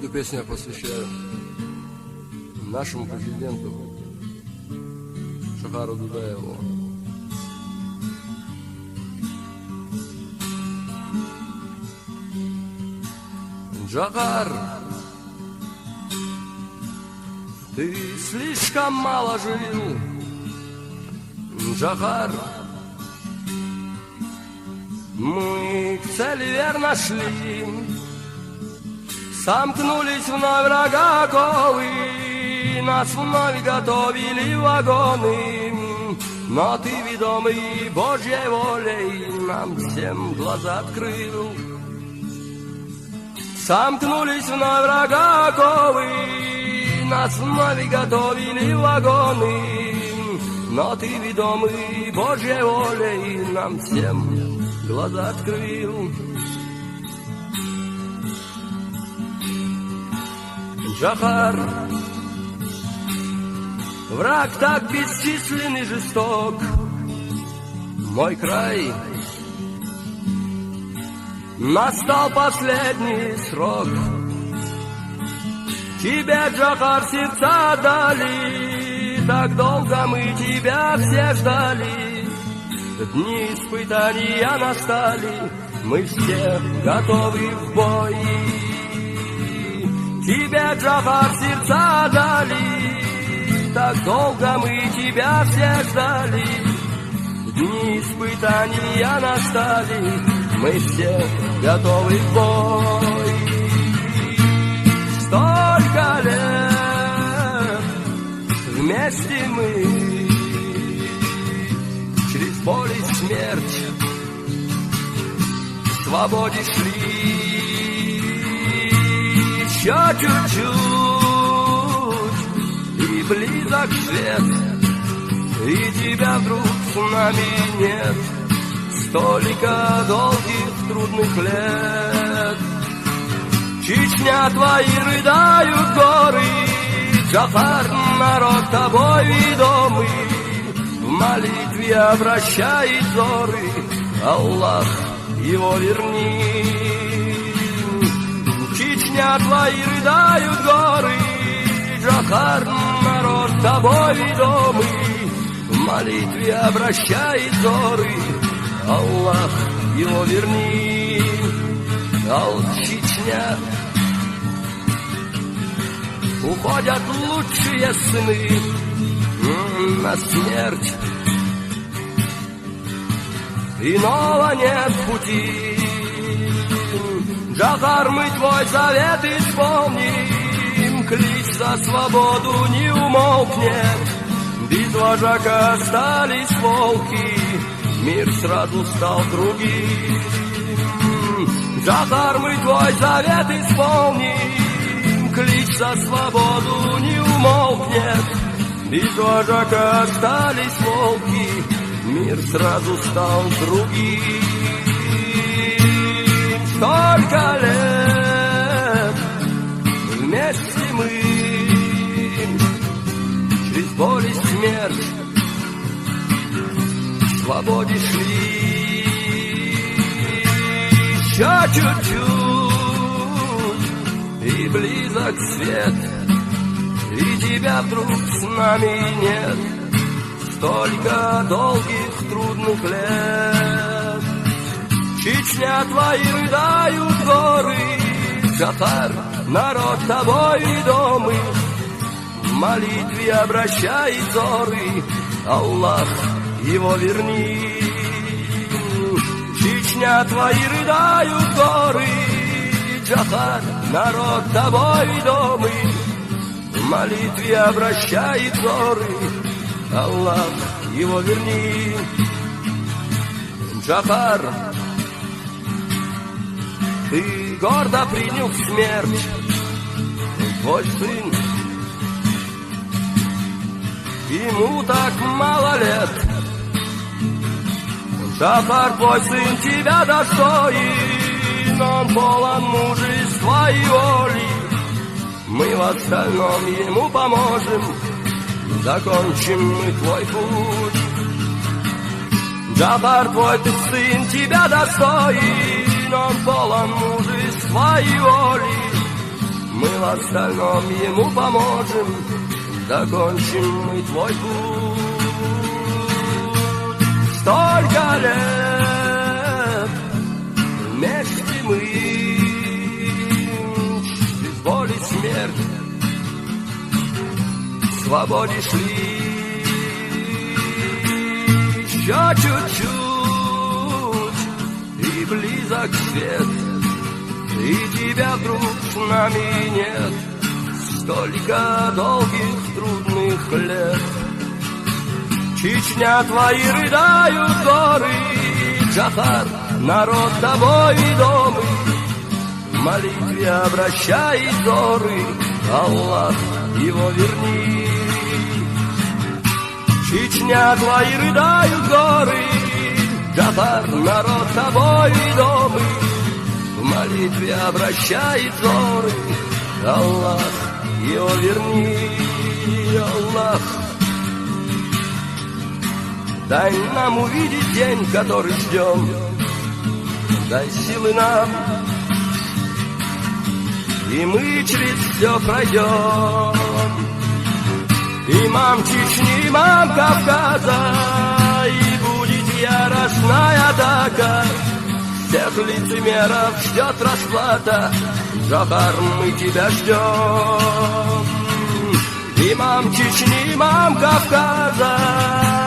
Эту песню я посвящаю нашему президенту Джохару Дудаеву. Джохар, ты слишком мало жил. Джохар, мы к цели верно шли. Сомкнулись вновь рога оковы, нас вновь готовили вагоны. Но ты, ведомый Божьей волей, нам всем глаза открыл. Сомкнулись вновь рога оковы, нас вновь готовили вагоны. Но ты, ведомый Божьей волей, нам всем глаза открыл. Джохар, враг так бесчислен и жесток, мой край, настал последний срок. Тебе, Джохар, сердца дали, так долго мы тебя все ждали. Дни испытания настали, мы все готовы в бой. Тебе, Джохар, сердца дали, так долго мы тебя все ждали. Дни испытания настали, мы все готовы в бой. Столько лет вместе мы через боль и смерть к свободе шли. Еще чуть-чуть, и близок свет, и тебя вдруг с нами нет. Столько долгих трудных лет. Чечня, твои рыдают горы, Джохар, народ тобой ведомый, в молитве обращает взоры, Аллах, его верни. Чечня, твои рыдают горы, Джохар, народ тобой ведомый, в молитве обращает взоры, Аллах, его верни. Чечня, уходят лучшие сыны на смерть, иного нет пути. Джохар, мы твой завет исполним, клич за свободу не умолкнет. Без вожака остались волки, мир сразу стал другим. Джохар, мы твой завет исполним, клич за свободу не умолкнет. Без вожака остались волки, мир сразу стал другим. Столько лет вместе мы через боль и смерть к свободе шли. Еще чуть-чуть, и близок свет, и тебя вдруг с нами нет. Столько долгих трудных лет. Чечня, твои рыдают горы, Джохар, народ тобой ведомый, в молитве обращает взоры, Аллах, его верни. Чечня, твои рыдают горы, Джохар, народ тобой ведомый, в молитве обращает взоры, Аллах, его верни. Джохар, ты гордо принял смерть, твой сын, ему так мало лет. Джохар, твой сын тебя достоин, он полон мужества и воли. Мы в остальном ему поможем, закончим мы твой путь. Джохар, твой ты сын тебя достоин, он полон мужества и воли. мы в остальном ему поможем, закончим мы твой путь. Столько лет вместе мы через боль и смерть к свободе шли. Еще чуть-чуть и близок свет, и тебя вдруг с нами нет. Столько долгих трудных лет. Чечня, твои рыдают горы, Джахар, народ тобой ведомый, в молитве обращает взоры, Аллах, его верни. Чечня, твои рыдают горы, Джахар, народ тобой ведомый, в молитве обращает взоры, Аллах, его верни, Аллах. Дай нам увидеть день, который ждем, дай силы нам, и мы через все пройдем. Имам Чечни, имам Кавказа, и будет яростная атака. Всех лицемеров ждет расплата, Джахар, мы тебя ждем. Имам Чечни, имам Кавказа,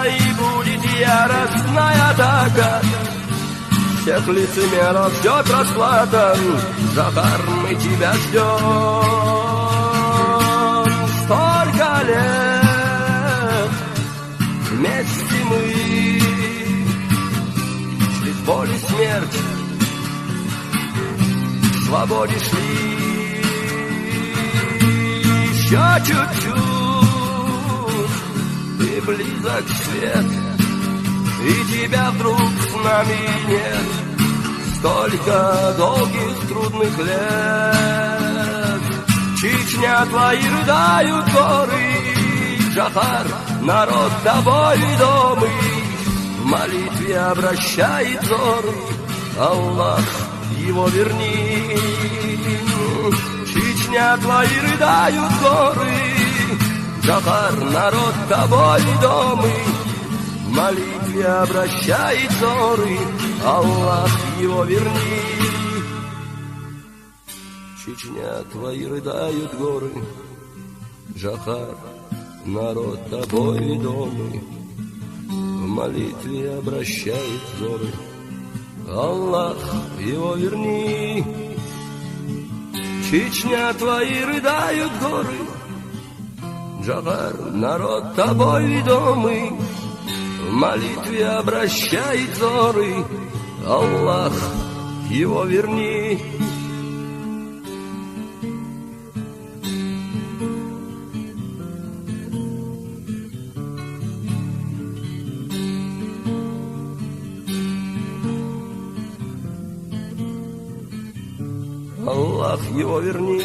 и будет яростная атака. Всех лицемеров ждет расплата, Джахар, мы тебя ждем. Столько лет вместе мы через боль и смерть к свободе шли. Еще чуть-чуть и близок свет, и тебя вдруг с нами нет. Столько долгих трудных лет. Чечня, твои рыдают горы, Джахар, народ тобой ведомый, в молитве обращает взоры, Аллах, его верни. Чечня, твои рыдают горы, Джахар, народ тобой ведомый, в молитве обращает взоры, Аллах, его верни. Чечня, твои рыдают горы, Джахар, народ тобой ведомый, в молитве обращает взоры, Аллах, его верни. Чечня, твои рыдают горы, Джахар, народ тобой ведомый, в молитве обращает взоры, Аллах, его верни. Аллах, его верни.